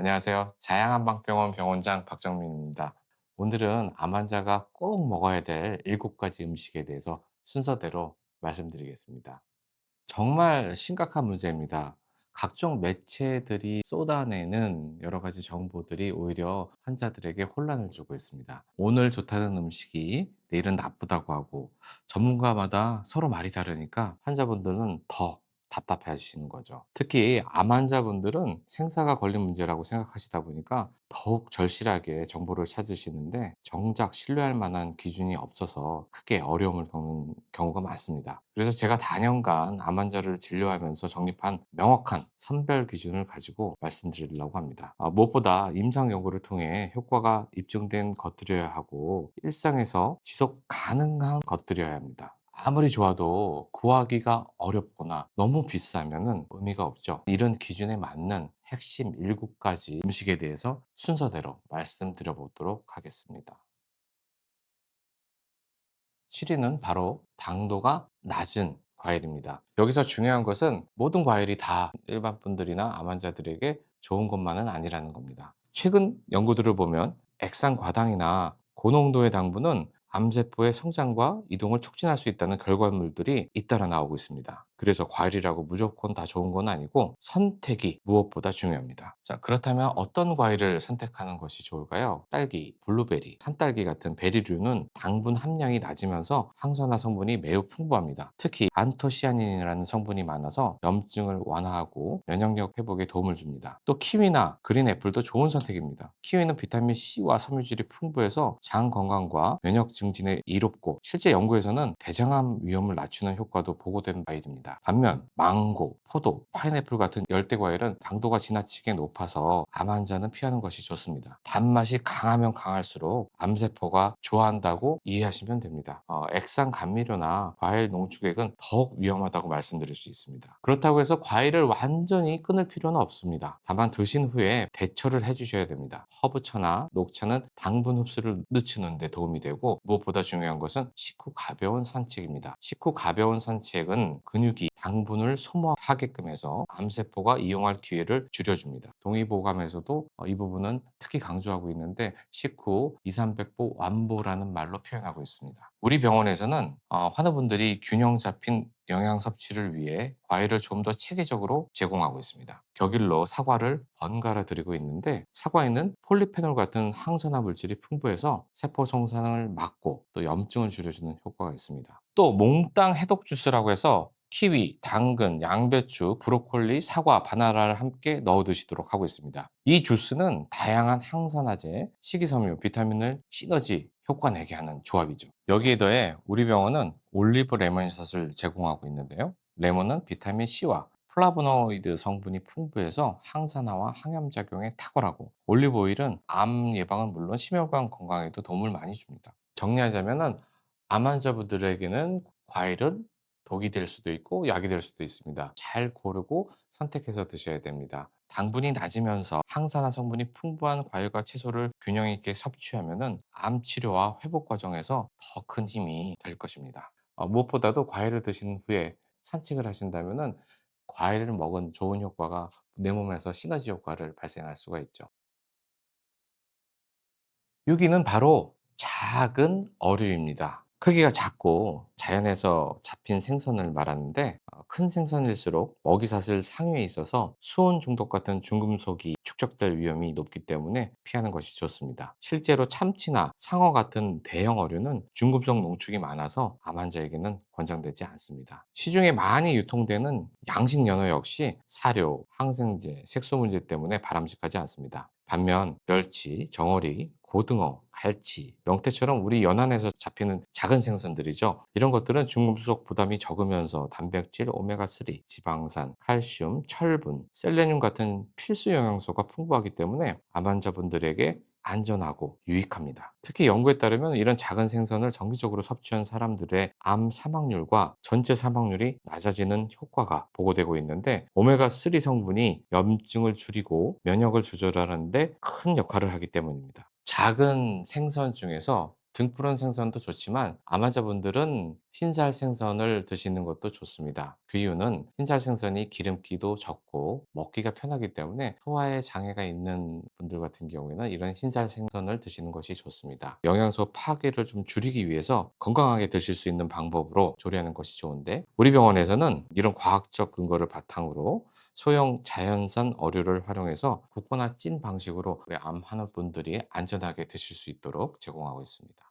안녕하세요. 자양한방병원 병원장 박정민입니다. 오늘은 암 환자가 꼭 먹어야 될 7가지 음식에 대해서 순서대로 말씀드리겠습니다. 정말 심각한 문제입니다. 각종 매체들이 쏟아내는 여러 가지 정보들이 오히려 환자들에게 혼란을 주고 있습니다. 오늘 좋다는 음식이 내일은 나쁘다고 하고 전문가마다 서로 말이 다르니까 환자분들은 더 답답해 하시는 거죠. 특히 암 환자분들은 생사가 걸린 문제라고 생각하시다 보니까 더욱 절실하게 정보를 찾으시는데 정작 신뢰할 만한 기준이 없어서 크게 어려움을 겪는 경우가 많습니다. 그래서 제가 다년간 암 환자를 진료하면서 정립한 명확한 선별 기준을 가지고 말씀드리려고 합니다. 무엇보다 임상 연구를 통해 효과가 입증된 것들이어야 하고 일상에서 지속 가능한 것들이어야 합니다. 아무리 좋아도 구하기가 어렵거나 너무 비싸면은 의미가 없죠. 이런 기준에 맞는 핵심 7가지 음식에 대해서 순서대로 말씀드려 보도록 하겠습니다. 7위는 바로 당도가 낮은 과일입니다. 여기서 중요한 것은 모든 과일이 다 일반 분들이나 암 환자들에게 좋은 것만은 아니라는 겁니다. 최근 연구들을 보면 액상 과당이나 고농도의 당분은 암세포의 성장과 이동을 촉진할 수 있다는 결과물들이 잇따라 나오고 있습니다. 그래서 과일이라고 무조건 다 좋은 건 아니고 선택이 무엇보다 중요합니다. 자, 그렇다면 어떤 과일을 선택하는 것이 좋을까요? 딸기, 블루베리, 산딸기 같은 베리류는 당분 함량이 낮으면서 항산화 성분이 매우 풍부합니다. 특히 안토시아닌이라는 성분이 많아서 염증을 완화하고 면역력 회복에 도움을 줍니다. 또 키위나 그린 애플도 좋은 선택입니다. 키위는 비타민 C와 섬유질이 풍부해서 장 건강과 면역 증진에 이롭고 실제 연구에서는 대장암 위험을 낮추는 효과도 보고된 과일입니다. 반면 망고, 포도, 파인애플 같은 열대 과일은 당도가 지나치게 높아서 암 환자는 피하는 것이 좋습니다. 단맛이 강하면 강할수록 암세포가 좋아한다고 이해하시면 됩니다. 액상 감미료나 과일 농축액은 더욱 위험하다고 말씀드릴 수 있습니다. 그렇다고 해서 과일을 완전히 끊을 필요는 없습니다. 다만 드신 후에 대처를 해주셔야 됩니다. 허브차나 녹차는 당분 흡수를 늦추는 데 도움이 되고 무엇보다 중요한 것은 식후 가벼운 산책입니다. 식후 가벼운 산책은 근육이 당분을 소모하게끔 해서 암세포가 이용할 기회를 줄여줍니다. 동의보감에서도 이 부분은 특히 강조하고 있는데 식후 2, 300보 완보라는 말로 표현하고 있습니다. 우리 병원에서는 환우분들이 균형 잡힌 영양 섭취를 위해 과일을 좀 더 체계적으로 제공하고 있습니다. 격일로 사과를 번갈아 드리고 있는데 사과에는 폴리페놀 같은 항산화 물질이 풍부해서 세포 손상을 막고 또 염증을 줄여주는 효과가 있습니다. 또 몽땅 해독 주스라고 해서 키위, 당근, 양배추, 브로콜리, 사과, 바나나를 함께 넣어 드시도록 하고 있습니다. 이 주스는 다양한 항산화제, 식이섬유, 비타민을 시너지 효과 내게 하는 조합이죠. 여기에 더해 우리 병원은 올리브 레몬샷을 제공하고 있는데요. 레몬은 비타민 C와 플라보노이드 성분이 풍부해서 항산화와 항염작용에 탁월하고 올리브 오일은 암 예방은 물론 심혈관 건강에도 도움을 많이 줍니다. 정리하자면은 암 환자분들에게는 과일은 독이 될 수도 있고 약이 될 수도 있습니다. 잘 고르고 선택해서 드셔야 됩니다. 당분이 낮으면서 항산화 성분이 풍부한 과일과 채소를 균형 있게 섭취하면은 암 치료와 회복 과정에서 더 큰 힘이 될 것입니다. 무엇보다도 과일을 드신 후에 산책을 하신다면은 과일을 먹은 좋은 효과가 내 몸에서 시너지 효과를 발생할 수가 있죠. 6 위는 바로 작은 어류입니다. 크기가 작고 자연에서 잡힌 생선을 말하는데 큰 생선일수록 먹이사슬 상위에 있어서 수온 중독 같은 중금속이 축적될 위험이 높기 때문에 피하는 것이 좋습니다. 실제로 참치나 상어 같은 대형 어류는 중금속 농축이 많아서 암 환자에게는 권장되지 않습니다. 시중에 많이 유통되는 양식 연어 역시 사료, 항생제, 색소 문제 때문에 바람직하지 않습니다. 반면 멸치, 정어리, 고등어, 갈치, 명태처럼 우리 연안에서 잡히는 작은 생선들이죠. 이런 것들은 중금속 부담이 적으면서 단백질, 오메가3, 지방산, 칼슘, 철분, 셀레늄 같은 필수 영양소가 풍부하기 때문에 암 환자분들에게 안전하고 유익합니다. 특히 연구에 따르면 이런 작은 생선을 정기적으로 섭취한 사람들의 암 사망률과 전체 사망률이 낮아지는 효과가 보고되고 있는데 오메가3 성분이 염증을 줄이고 면역을 조절하는 데 큰 역할을 하기 때문입니다. 작은 생선 중에서 등푸른 생선도 좋지만 암환자분들은 흰살 생선을 드시는 것도 좋습니다. 그 이유는 흰살 생선이 기름기도 적고 먹기가 편하기 때문에 소화에 장애가 있는 분들 같은 경우에는 이런 흰살 생선을 드시는 것이 좋습니다. 영양소 파괴를 좀 줄이기 위해서 건강하게 드실 수 있는 방법으로 조리하는 것이 좋은데, 우리 병원에서는 이런 과학적 근거를 바탕으로 소형 자연산 어류를 활용해서 굽거나 찐 방식으로 우리 암 환우분들이 안전하게 드실 수 있도록 제공하고 있습니다.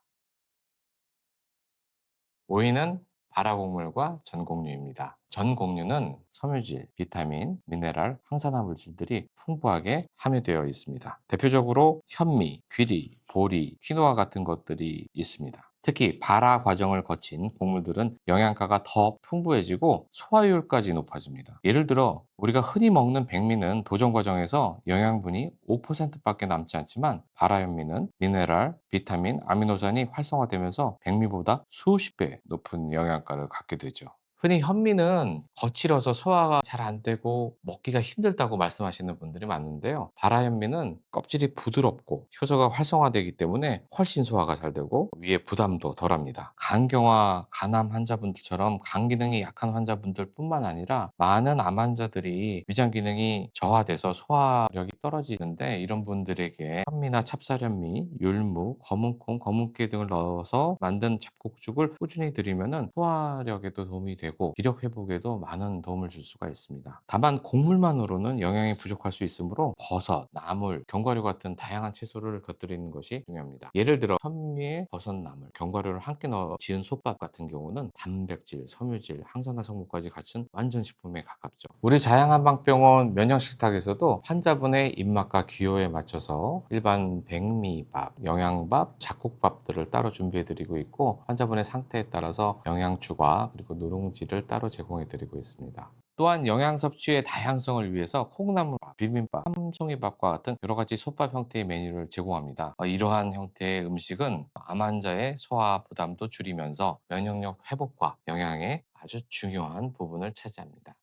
오이는 발화곡물과 전곡류입니다. 전곡류는 섬유질, 비타민, 미네랄, 항산화 물질들이 풍부하게 함유되어 있습니다. 대표적으로 현미, 귀리, 보리, 퀴노아 같은 것들이 있습니다. 특히 발화 과정을 거친 곡물들은 영양가가 더 풍부해지고 소화율까지 높아집니다. 예를 들어 우리가 흔히 먹는 백미는 도전 과정에서 영양분이 5%밖에 남지 않지만, 발화현미는 미네랄, 비타민, 아미노산이 활성화되면서 백미보다 수십 배 높은 영양가를 갖게 되죠. 흔히 현미는 거칠어서 소화가 잘 안 되고 먹기가 힘들다고 말씀하시는 분들이 많은데요. 발화현미는 껍질이 부드럽고 효소가 활성화되기 때문에 훨씬 소화가 잘 되고 위에 부담도 덜합니다. 간경화, 간암 환자분들처럼 간 기능이 약한 환자분들뿐만 아니라 많은 암 환자들이 위장 기능이 저하돼서 소화력이 떨어지는데, 이런 분들에게 현미나 찹쌀현미, 율무, 검은콩, 검은깨 등을 넣어서 만든 잡곡죽을 꾸준히 드리면은 소화력에도 도움이 되고 기력 회복에도 많은 도움을 줄 수가 있습니다. 다만 곡물만으로는 영양이 부족할 수 있으므로 버섯, 나물, 견과류 같은 다양한 채소를 곁들이는 것이 중요합니다. 예를 들어 현미에 버섯, 나물, 견과류를 함께 넣어 지은 솥밥 같은 경우는 단백질, 섬유질, 항산화 성분까지 갖춘 완전 식품에 가깝죠. 우리 자양한방병원 면역식탁에서도 환자분의 입맛과 기호에 맞춰서 일반 백미밥, 영양밥, 잡곡밥들을 따로 준비해 드리고 있고, 환자분의 상태에 따라서 영양주과 그리고 누룽지를 따로 제공해 드리고 있습니다. 또한 영양 섭취의 다양성을 위해서 콩나물밥, 비빔밥, 삼송이밥과 같은 여러 가지 솥밥 형태의 메뉴를 제공합니다. 이러한 형태의 음식은 암 환자의 소화 부담도 줄이면서 면역력 회복과 영양에 아주 중요한 부분을 차지합니다.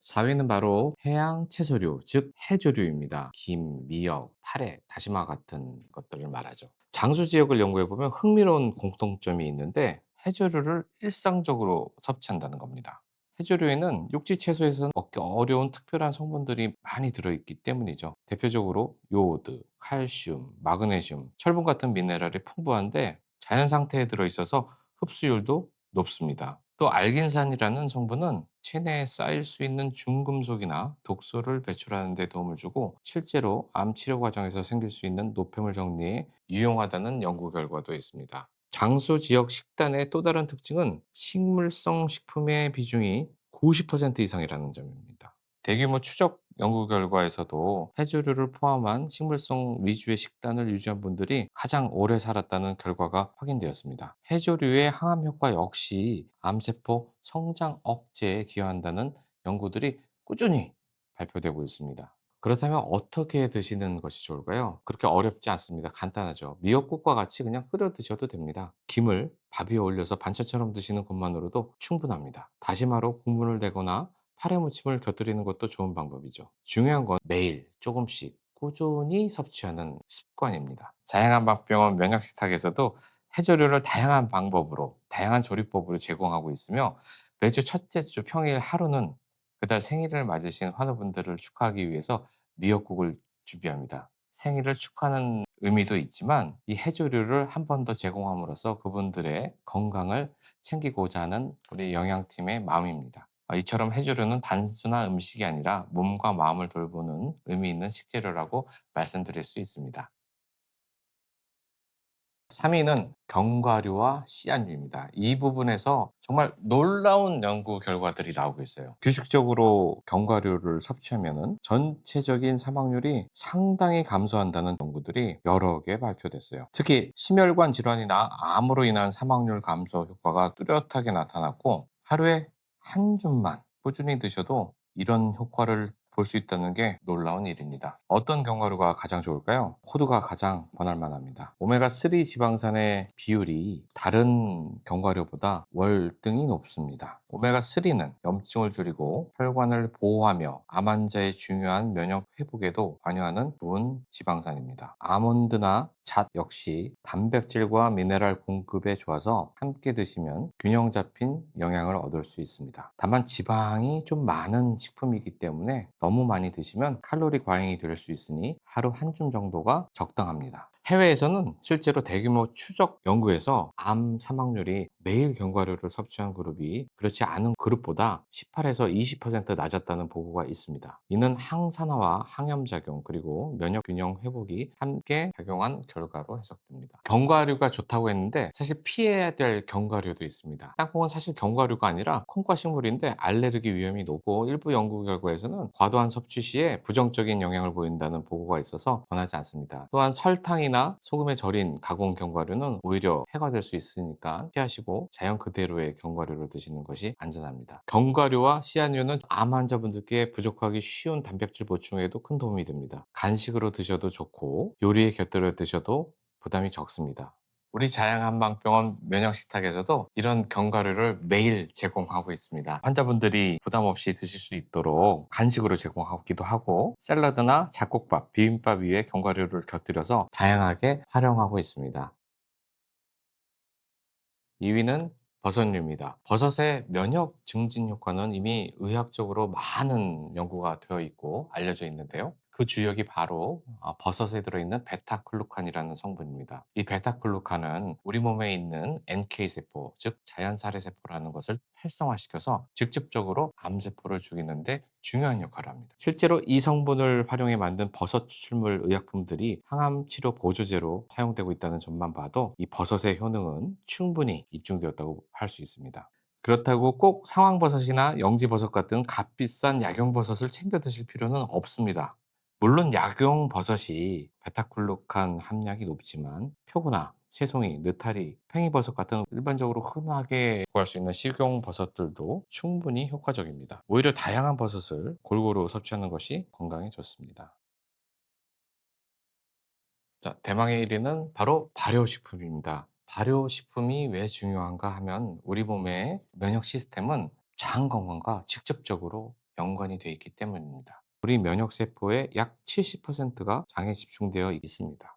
4위는 바로 해양 채소류, 즉 해조류입니다. 김, 미역, 파래, 다시마 같은 것들을 말하죠. 장수 지역을 연구해 보면 흥미로운 공통점이 있는데, 해조류를 일상적으로 섭취한다는 겁니다. 해조류에는 육지 채소에서는 먹기 어려운 특별한 성분들이 많이 들어있기 때문이죠. 대표적으로 요오드, 칼슘, 마그네슘, 철분 같은 미네랄이 풍부한데 자연 상태에 들어있어서 흡수율도 높습니다. 또 알긴산이라는 성분은 체내에 쌓일 수 있는 중금속이나 독소를 배출하는 데 도움을 주고, 실제로 암 치료 과정에서 생길 수 있는 노폐물 정리에 유용하다는 연구 결과도 있습니다. 장소 지역 식단의 또 다른 특징은 식물성 식품의 비중이 90% 이상이라는 점입니다. 대규모 추적 연구 결과에서도 해조류를 포함한 식물성 위주의 식단을 유지한 분들이 가장 오래 살았다는 결과가 확인되었습니다. 해조류의 항암 효과 역시 암세포 성장 억제에 기여한다는 연구들이 꾸준히 발표되고 있습니다. 그렇다면 어떻게 드시는 것이 좋을까요? 그렇게 어렵지 않습니다. 간단하죠. 미역국과 같이 그냥 끓여 드셔도 됩니다. 김을 밥 위에 올려서 반찬처럼 드시는 것만으로도 충분합니다. 다시마로 국물을 내거나 파래 무침을 곁들이는 것도 좋은 방법이죠. 중요한 건 매일 조금씩 꾸준히 섭취하는 습관입니다. 자양한방병원 면역식탁에서도 해조류를 다양한 방법으로, 다양한 조리법으로 제공하고 있으며, 매주 첫째 주 평일 하루는 그달 생일을 맞으신 환우분들을 축하하기 위해서 미역국을 준비합니다. 생일을 축하하는 의미도 있지만, 이 해조류를 한 번 더 제공함으로써 그분들의 건강을 챙기고자 하는 우리 영양팀의 마음입니다. 이처럼 해조류는 단순한 음식이 아니라 몸과 마음을 돌보는 의미 있는 식재료라고 말씀드릴 수 있습니다. 3위는 견과류와 씨앗류입니다. 이 부분에서 정말 놀라운 연구 결과들이 나오고 있어요. 규칙적으로 견과류를 섭취하면은 전체적인 사망률이 상당히 감소한다는 연구들이 여러 개 발표됐어요. 특히 심혈관 질환이나 암으로 인한 사망률 감소 효과가 뚜렷하게 나타났고, 하루에 한 줌만 꾸준히 드셔도 이런 효과를 볼 수 있다는 게 놀라운 일입니다. 어떤 견과류가 가장 좋을까요? 호두가 가장 권할 만합니다. 오메가3 지방산의 비율이 다른 견과류보다 월등히 높습니다. 오메가3는 염증을 줄이고 혈관을 보호하며 암 환자의 중요한 면역 회복에도 관여하는 좋은 지방산입니다. 아몬드나 잣 역시 단백질과 미네랄 공급에 좋아서 함께 드시면 균형 잡힌 영양을 얻을 수 있습니다. 다만 지방이 좀 많은 식품이기 때문에 너무 많이 드시면 칼로리 과잉이 될 수 있으니 하루 한 줌 정도가 적당합니다. 해외에서는 실제로 대규모 추적 연구에서 암 사망률이 매일 견과류를 섭취한 그룹이 그렇지 않은 그룹보다 18에서 20% 낮았다는 보고가 있습니다. 이는 항산화와 항염작용 그리고 면역 균형 회복이 함께 작용한 결과로 해석됩니다. 견과류가 좋다고 했는데 사실 피해야 될 견과류도 있습니다. 땅콩은 사실 견과류가 아니라 콩과 식물인데 알레르기 위험이 높고 일부 연구 결과에서는 과도한 섭취 시에 부정적인 영향을 보인다는 보고가 있어서 권하지 않습니다. 또한 설탕이나 소금에 절인 가공 견과류는 오히려 해가 될 수 있으니까 피하시고 자연 그대로의 견과류를 드시는 것이 안전합니다. 견과류와 씨앗류는 암 환자분들께 부족하기 쉬운 단백질 보충에도 큰 도움이 됩니다. 간식으로 드셔도 좋고 요리에 곁들여 드셔도 부담이 적습니다. 우리 자양한방병원 면역식탁에서도 이런 견과류를 매일 제공하고 있습니다. 환자분들이 부담 없이 드실 수 있도록 간식으로 제공하기도 하고 샐러드나 잡곡밥, 비빔밥 위에 견과류를 곁들여서 다양하게 활용하고 있습니다. 2위는 버섯류입니다. 버섯의 면역 증진 효과는 이미 의학적으로 많은 연구가 되어 있고 알려져 있는데요. 그 주역이 바로 버섯에 들어있는 베타글루칸이라는 성분입니다. 이 베타글루칸은 우리 몸에 있는 NK 세포, 즉 자연살해세포라는 것을 활성화시켜서 직접적으로 암세포를 죽이는데 중요한 역할을 합니다. 실제로 이 성분을 활용해 만든 버섯 추출물 의약품들이 항암 치료 보조제로 사용되고 있다는 점만 봐도 이 버섯의 효능은 충분히 입증되었다고 할 수 있습니다. 그렇다고 꼭 상황버섯이나 영지버섯 같은 값비싼 약용버섯을 챙겨 드실 필요는 없습니다. 물론 약용버섯이 베타글루칸 함량이 높지만 표고나 새송이, 느타리, 팽이버섯 같은 일반적으로 흔하게 구할 수 있는 식용버섯들도 충분히 효과적입니다. 오히려 다양한 버섯을 골고루 섭취하는 것이 건강에 좋습니다. 자, 대망의 1위는 바로 발효식품입니다. 발효식품이 왜 중요한가 하면 우리 몸의 면역 시스템은 장 건강과 직접적으로 연관이 되어 있기 때문입니다. 우리 면역 세포의 약 70%가 장에 집중되어 있습니다.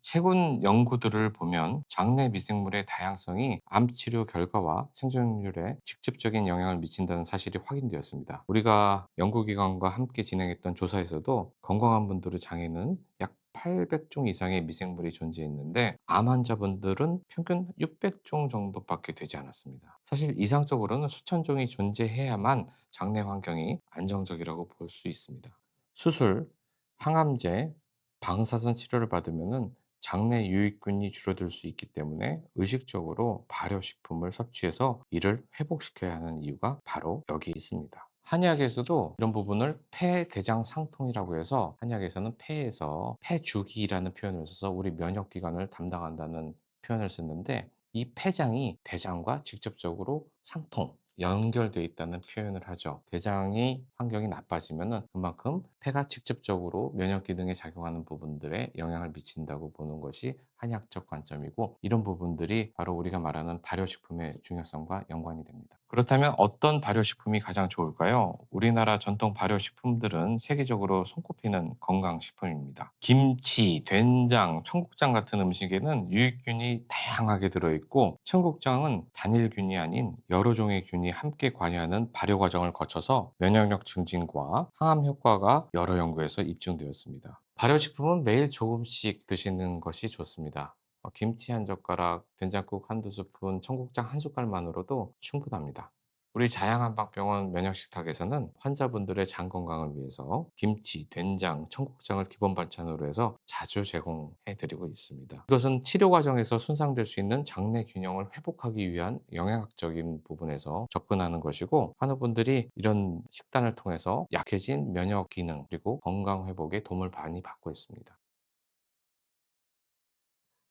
최근 연구들을 보면 장내 미생물의 다양성이 암 치료 결과와 생존율에 직접적인 영향을 미친다는 사실이 확인되었습니다. 우리가 연구기관과 함께 진행했던 조사에서도 건강한 분들의 장에는 약 800종 이상의 미생물이 존재했는데 암 환자분들은 평균 600종 정도밖에 되지 않았습니다. 사실 이상적으로는 수천 종이 존재해야만 장내 환경이 안정적이라고 볼 수 있습니다. 수술, 항암제, 방사선 치료를 받으면 장내 유익균이 줄어들 수 있기 때문에 의식적으로 발효식품을 섭취해서 이를 회복시켜야 하는 이유가 바로 여기 있습니다. 한의학에서도 이런 부분을 폐대장상통이라고 해서 한의학에서는 폐에서 폐주기라는 표현을 써서 우리 면역기관을 담당한다는 표현을 쓰는데 이 폐장이 대장과 직접적으로 상통, 연결돼 있다는 표현을 하죠. 대장이 환경이 나빠지면은 그만큼 폐가 직접적으로 면역 기능에 작용하는 부분들에 영향을 미친다고 보는 것이 한의학적 관점이고 이런 부분들이 바로 우리가 말하는 발효식품의 중요성과 연관이 됩니다. 그렇다면 어떤 발효식품이 가장 좋을까요? 우리나라 전통 발효식품들은 세계적으로 손꼽히는 건강식품입니다. 김치, 된장, 청국장 같은 음식에는 유익균이 다양하게 들어있고 청국장은 단일균이 아닌 여러 종의 균이 함께 관여하는 발효 과정을 거쳐서 면역력 증진과 항암 효과가 여러 연구에서 입증되었습니다. 발효식품은 매일 조금씩 드시는 것이 좋습니다. 김치 한 젓가락, 된장국 한두 스푼, 청국장 한 숟갈만으로도 충분합니다. 우리 자양한방병원 면역식탁에서는 환자분들의 장 건강을 위해서 김치, 된장, 청국장을 기본 반찬으로 해서 자주 제공해 드리고 있습니다. 이것은 치료 과정에서 손상될 수 있는 장내 균형을 회복하기 위한 영양학적인 부분에서 접근하는 것이고 환우분들이 이런 식단을 통해서 약해진 면역 기능 그리고 건강 회복에 도움을 많이 받고 있습니다.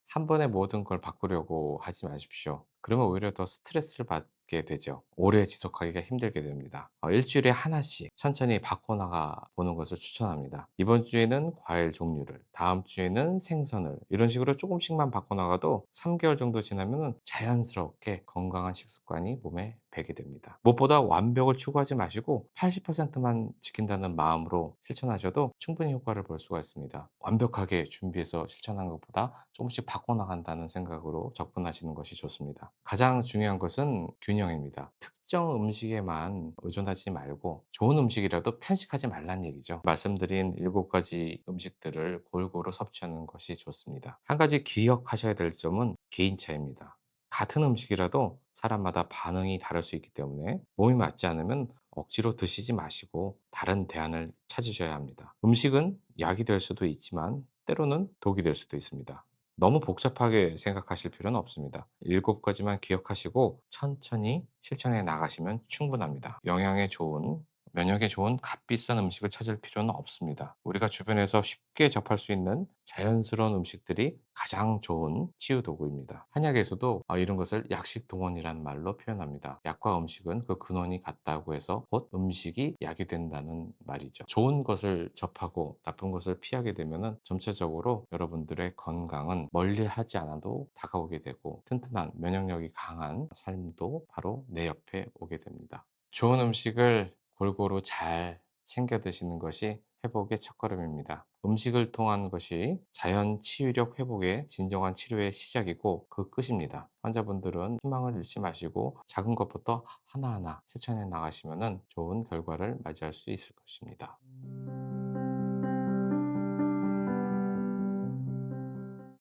한 번에 모든 걸 바꾸려고 하지 마십시오. 그러면 오히려 더 스트레스를 받게 되죠. 오래 지속하기가 힘들게 됩니다. 일주일에 하나씩 천천히 바꿔나가 보는 것을 추천합니다. 이번 주에는 과일 종류를, 다음 주에는 생선을 이런 식으로 조금씩만 바꿔나가도 3개월 정도 지나면 자연스럽게 건강한 식습관이 몸에 배게 됩니다. 무엇보다 완벽을 추구하지 마시고 80%만 지킨다는 마음으로 실천하셔도 충분히 효과를 볼 수가 있습니다. 완벽하게 준비해서 실천한 것보다 조금씩 바꿔나간다는 생각으로 접근하시는 것이 좋습니다. 가장 중요한 것은 균형입니다. 특정 음식에만 의존하지 말고 좋은 음식이라도 편식하지 말란 얘기죠. 말씀드린 7가지 음식들을 골고루 섭취하는 것이 좋습니다. 한 가지 기억하셔야 될 점은 개인차입니다. 같은 음식이라도 사람마다 반응이 다를 수 있기 때문에 몸이 맞지 않으면 억지로 드시지 마시고 다른 대안을 찾으셔야 합니다. 음식은 약이 될 수도 있지만 때로는 독이 될 수도 있습니다. 너무 복잡하게 생각하실 필요는 없습니다. 7가지만 기억하시고 천천히 실천해 나가시면 충분합니다. 영양에 좋은, 면역에 좋은 값비싼 음식을 찾을 필요는 없습니다. 우리가 주변에서 쉽게 접할 수 있는 자연스러운 음식들이 가장 좋은 치유 도구입니다. 한약에서도 이런 것을 약식 동원이라는 말로 표현합니다. 약과 음식은 그 근원이 같다고 해서 곧 음식이 약이 된다는 말이죠. 좋은 것을 접하고 나쁜 것을 피하게 되면은 점차적으로 여러분들의 건강은 멀리 하지 않아도 다가오게 되고 튼튼한 면역력이 강한 삶도 바로 내 옆에 오게 됩니다. 좋은 음식을 골고루 잘 챙겨 드시는 것이 회복의 첫걸음입니다. 음식을 통한 것이 자연 치유력 회복의 진정한 치료의 시작이고 그 끝입니다. 환자분들은 희망을 잃지 마시고 작은 것부터 하나하나 실천해 나가시면 좋은 결과를 맞이할 수 있을 것입니다.